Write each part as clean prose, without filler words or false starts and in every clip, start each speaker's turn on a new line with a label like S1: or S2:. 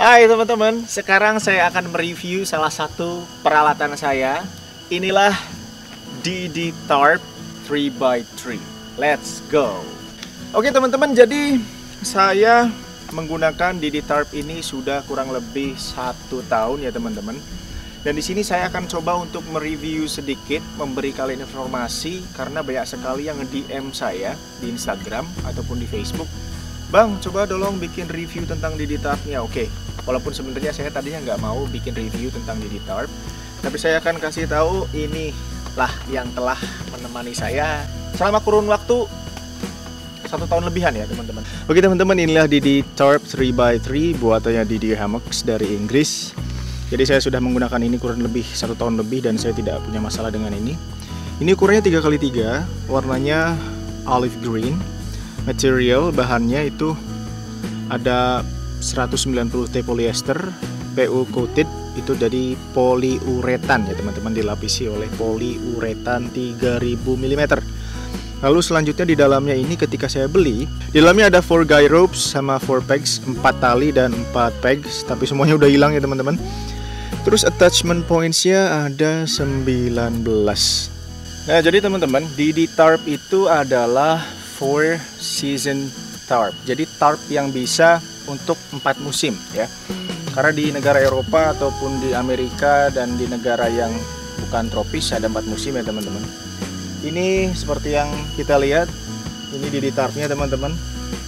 S1: Hai teman-teman, sekarang saya akan mereview salah satu peralatan saya. Inilah DD Tarp 3x3. Let's go. Oke teman-teman, jadi saya menggunakan DD Tarp ini sudah kurang lebih 1 tahun ya teman-teman. Dan di sini saya akan coba untuk mereview sedikit, memberi kalian informasi karena banyak sekali yang nge-DM saya di Instagram ataupun di Facebook. Bang, coba tolong bikin review tentang DD Tarp-nya. Oke, walaupun sebenarnya saya tadinya nggak mau bikin review tentang DD Tarp, tapi saya akan kasih tahu inilah yang telah menemani saya selama kurun waktu 1 tahun lebihan ya teman-teman. Oke teman-teman, inilah DD Tarp 3x3 buatannya DD Hammocks dari Inggris. Jadi saya sudah menggunakan ini kurang lebih 1 tahun lebih dan saya tidak punya masalah dengan ini. Ini ukurannya 3x3, warnanya olive green. Material bahannya itu ada 190T polyester, PU coated, itu dari poliuretan ya teman-teman, dilapisi oleh poliuretan 3000 mm. Lalu selanjutnya di dalamnya ini ketika saya beli, di dalamnya ada 4 guy ropes sama 4 pegs, 4 tali dan 4 pegs, tapi semuanya udah hilang ya teman-teman. Terus attachment points-nya ada 19. Nah, jadi teman-teman, DD Tarp itu adalah 4 season tarp. Jadi tarp yang bisa untuk 4 musim ya. Karena di negara Eropa ataupun di Amerika dan di negara yang bukan tropis ada 4 musim ya teman-teman. Ini seperti yang kita lihat, ini DD Tarp-nya teman-teman,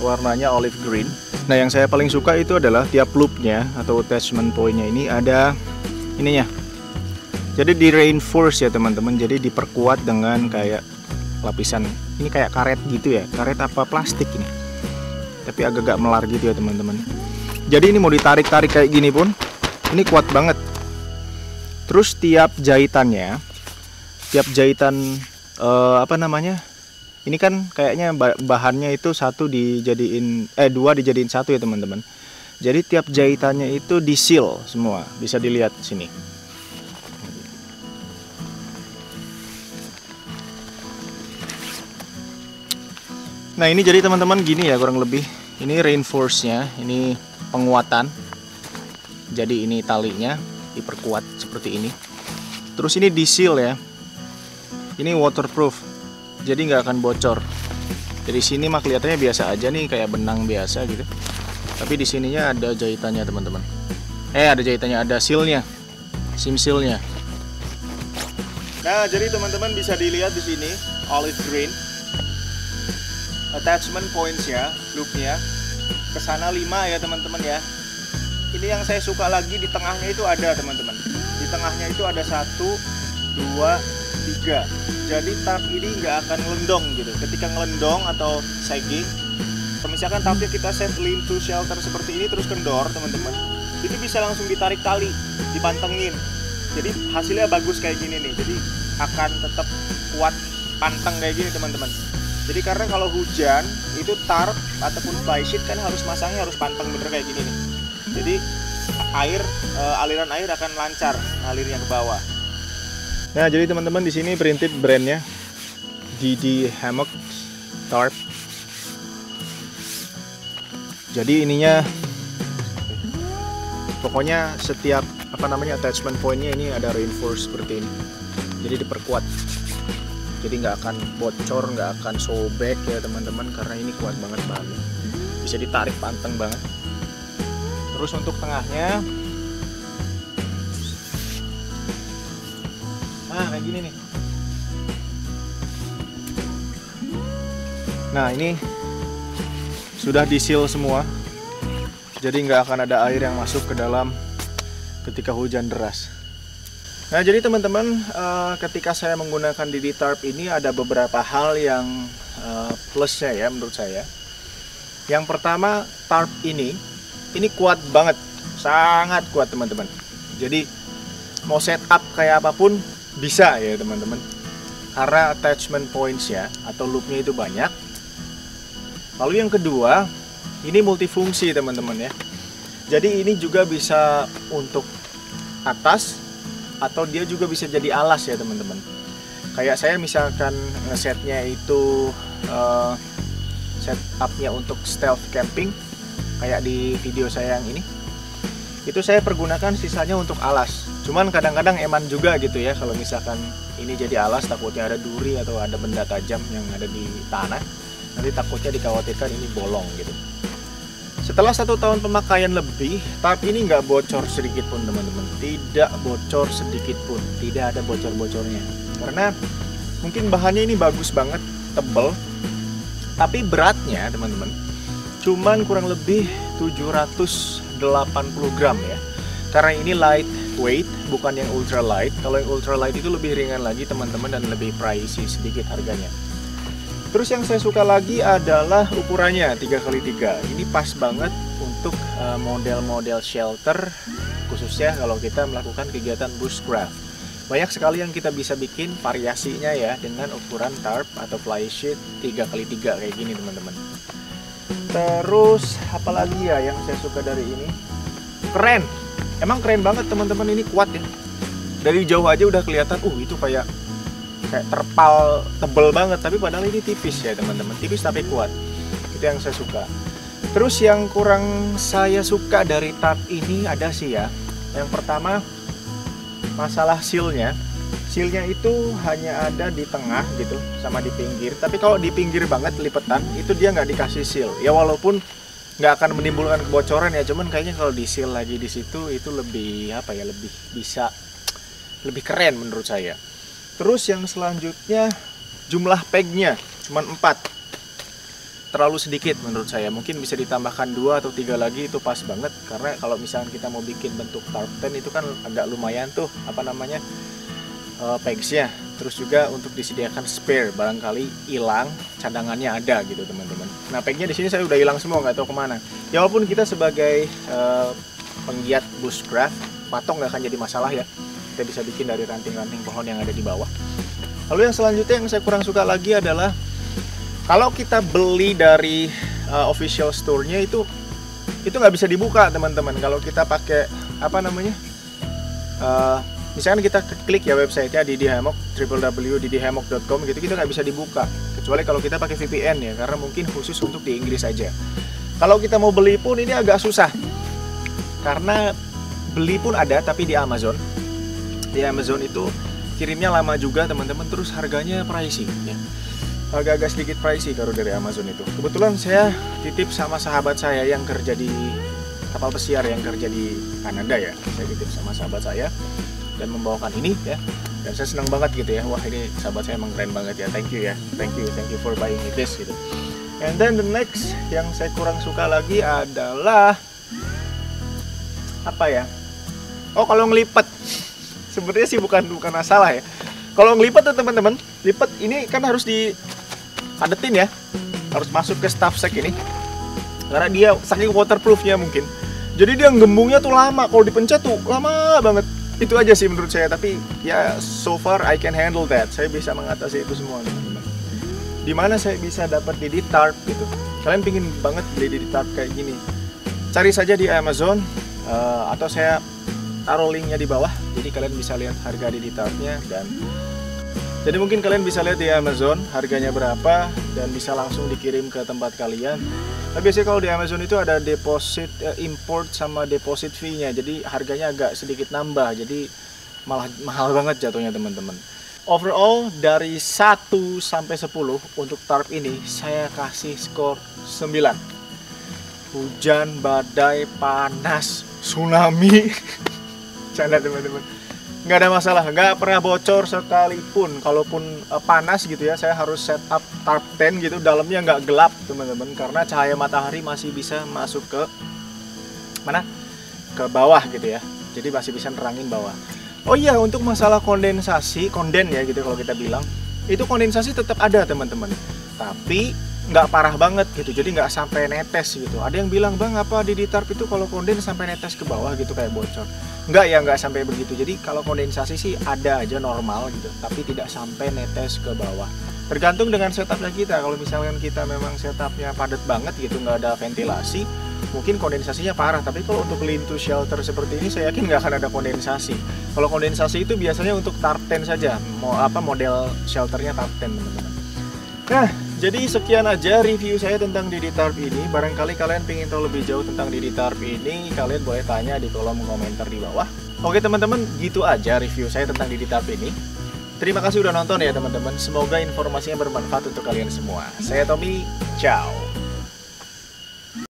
S1: warnanya olive green. Nah, yang saya paling suka itu adalah tiap loop-nya atau attachment point-nya ini ada ininya. Jadi di reinforce ya teman-teman. Jadi diperkuat dengan kayak lapisan, ini kayak karet gitu ya, karet apa plastik ini, tapi agak-agak melar gitu ya teman-teman. Jadi ini mau ditarik-tarik kayak gini pun ini kuat banget. Terus tiap jahitan apa namanya, ini kan kayaknya bahannya itu 2 dijadiin 1 ya teman-teman. Jadi tiap jahitannya itu di seal semua, bisa dilihat sini. Nah ini jadi teman-teman gini ya kurang lebih. Ini reinforce-nya, ini penguatan. Jadi ini talinya diperkuat seperti ini. Terus ini di seal ya. Ini waterproof, jadi nggak akan bocor. Dari sini mah kelihatannya biasa aja nih, kayak benang biasa gitu. Tapi di sininya ada jahitannya teman-teman. Ada jahitannya, ada seal-nya, sim seal-nya. Nah jadi teman-teman bisa dilihat di sini olive green. Attachment points ya, loop-nya kesana 5 ya teman-teman ya. Ini yang saya suka lagi, di tengahnya itu ada teman-teman. Di tengahnya itu ada 1, 2, 3. Jadi tarp ini nggak akan ngelendong gitu. Ketika ngelendong atau sagging, misalkan tarpnya kita set lean to shelter seperti ini terus kendor teman-teman, itu bisa langsung ditarik tali, dipantengin. Jadi hasilnya bagus kayak gini nih. Jadi akan tetap kuat panteng kayak gini teman-teman. Jadi karena kalau hujan itu tarp ataupun flysheet kan masangnya harus panteng bener kayak gini nih. Jadi aliran air akan lancar ngalirnya ke bawah. Nah jadi teman-teman di sini printed brandnya DD Hammocks Tarp. Jadi ininya pokoknya setiap attachment pointnya ini ada reinforce seperti ini. Jadi diperkuat. Jadi nggak akan bocor, nggak akan sobek ya teman-teman, karena ini kuat banget bahannya. Bisa ditarik panteng banget. Terus untuk tengahnya, kayak gini nih. Nah ini sudah di seal semua. Jadi nggak akan ada air yang masuk ke dalam ketika hujan deras. Nah jadi teman-teman, ketika saya menggunakan DD Tarp ini ada beberapa hal yang plusnya ya menurut saya. Yang pertama, tarp ini kuat banget, sangat kuat teman-teman. Jadi mau setup kayak apapun bisa ya teman-teman, karena attachment points ya atau loopnya itu banyak. Lalu yang kedua, ini multifungsi teman-teman ya. Jadi ini juga bisa untuk atas, atau dia juga bisa jadi alas ya teman-teman. Kayak saya misalkan setnya itu setupnya untuk stealth camping, kayak di video saya yang ini. itu saya pergunakan sisanya untuk alas. Cuman kadang-kadang eman juga gitu ya, kalau misalkan ini jadi alas takutnya ada duri atau ada benda tajam yang ada di tanah, nanti takutnya dikhawatirkan ini bolong gitu. Setelah 1 tahun pemakaian lebih, tarp ini nggak bocor sedikit pun teman-teman. Tidak bocor sedikit pun, tidak ada bocor-bocornya. Karena mungkin bahannya ini bagus banget, tebel, tapi beratnya teman-teman cuman kurang lebih 780 gram ya. Karena ini lightweight, bukan yang ultra light. Kalau yang ultra light itu lebih ringan lagi teman-teman dan lebih pricey sedikit harganya. Terus yang saya suka lagi adalah ukurannya 3x3. Ini pas banget untuk model-model shelter, khususnya kalau kita melakukan kegiatan bushcraft. Banyak sekali yang kita bisa bikin variasinya ya dengan ukuran tarp atau fly sheet 3x3 kayak gini teman-teman. Terus apalagi ya yang saya suka dari ini? Keren. Emang keren banget teman-teman, ini kuat ya. Dari jauh aja udah kelihatan, itu kayak terpal tebel banget, tapi padahal ini tipis ya teman-teman. Tipis tapi kuat. Itu yang saya suka. Terus yang kurang saya suka dari tarp ini ada sih ya. Yang pertama masalah sealnya. Sealnya itu hanya ada di tengah gitu, sama di pinggir. Tapi kalau di pinggir banget lipetan, itu dia nggak dikasih seal. Ya walaupun nggak akan menimbulkan kebocoran ya, cuman kayaknya kalau di seal lagi di situ itu lebih apa ya, lebih bisa, lebih keren menurut saya. Terus yang selanjutnya jumlah pegnya cuman 4. Terlalu sedikit menurut saya. Mungkin bisa ditambahkan 2 atau 3 lagi, itu pas banget. Karena kalau misalnya kita mau bikin bentuk tarp tent itu kan agak lumayan tuh pegsnya. Terus juga untuk disediakan spare, barangkali hilang, cadangannya ada gitu teman-teman. Nah pegnya di sini saya udah hilang semua, nggak tahu kemana. Ya walaupun kita sebagai penggiat bushcraft, patok nggak akan jadi masalah ya. Kita bisa bikin dari ranting-ranting pohon yang ada di bawah. Lalu yang selanjutnya yang saya kurang suka lagi adalah kalau kita beli dari official store-nya itu nggak bisa dibuka teman-teman. Kalau kita pakai misalkan kita klik ya websitenya Didi Hammock, www.didihammock.com gitu, kita nggak bisa dibuka kecuali kalau kita pakai VPN ya, karena mungkin khusus untuk di Inggris aja. Kalau kita mau beli pun ini agak susah, karena beli pun ada tapi di Amazon. Di Amazon itu kirimnya lama juga teman-teman, terus harganya pricey ya, agak-agak sedikit pricey kalau dari Amazon itu. Kebetulan saya titip sama sahabat saya yang kerja di kapal pesiar, yang kerja di Kanada ya, saya titip sama sahabat saya dan membawakan ini ya, dan saya senang banget gitu ya. Wah ini sahabat saya emang keren banget ya, thank you for buying this gitu. And then the next yang saya kurang suka lagi adalah apa ya, kalau ngelipet. Sebenarnya sih bukan masalah ya. Kalau ngelipet tuh teman-teman, lipat ini kan harus dipadetin ya, harus masuk ke staff sack ini, karena dia saking waterproofnya mungkin. Jadi dia gembungnya tuh lama, kalau dipencet tuh lama banget. Itu aja sih menurut saya, tapi ya so far I can handle that. Saya bisa mengatasi itu semua teman-teman. Dimana saya bisa dapat Didi tarp gitu. Kalian pingin banget beli Didi tarp kayak gini, cari saja di Amazon, atau saya taruh linknya di bawah. Jadi kalian bisa lihat harga Didi tarpnya, dan jadi mungkin kalian bisa lihat di Amazon harganya berapa dan bisa langsung dikirim ke tempat kalian. Tapi biasanya kalau di Amazon itu ada deposit import sama deposit fee-nya, jadi harganya agak sedikit nambah, jadi malah mahal banget jatuhnya teman-teman. Overall dari 1 sampai 10 untuk tarp ini saya kasih skor 9. Hujan, badai, panas, tsunami, canda teman-teman, nggak ada masalah, nggak pernah bocor sekalipun. Kalaupun panas gitu ya, saya harus set up tarp tent gitu, dalamnya nggak gelap teman-teman, karena cahaya matahari masih bisa masuk ke mana, ke bawah gitu ya, jadi masih bisa nerangin bawah. Oh iya, untuk masalah kondensasi, konden ya gitu kalau kita bilang, itu kondensasi tetap ada teman-teman, tapi nggak parah banget gitu, jadi nggak sampai netes gitu. Ada yang bilang, bang apa di tarp itu kalau konden sampai netes ke bawah gitu kayak bocor? Nggak ya, nggak sampai begitu. Jadi kalau kondensasi sih ada aja normal gitu, tapi tidak sampai netes ke bawah. Tergantung dengan setupnya kita. Kalau misalkan kita memang setupnya padat banget gitu, nggak ada ventilasi, mungkin kondensasinya parah. Tapi kalau untuk lean to shelter seperti ini, saya yakin nggak akan ada kondensasi. Kalau kondensasi itu biasanya untuk tarp tent saja, model shelternya tarp tent teman-teman. Nah, Jadi sekian aja review saya tentang Didi Tarp ini. Barangkali kalian pengen tahu lebih jauh tentang Didi Tarp ini, kalian boleh tanya di kolom komentar di bawah. Oke teman-teman, gitu aja review saya tentang Didi Tarp ini. Terima kasih udah nonton ya teman-teman. Semoga informasinya bermanfaat untuk kalian semua. Saya Tommy, ciao.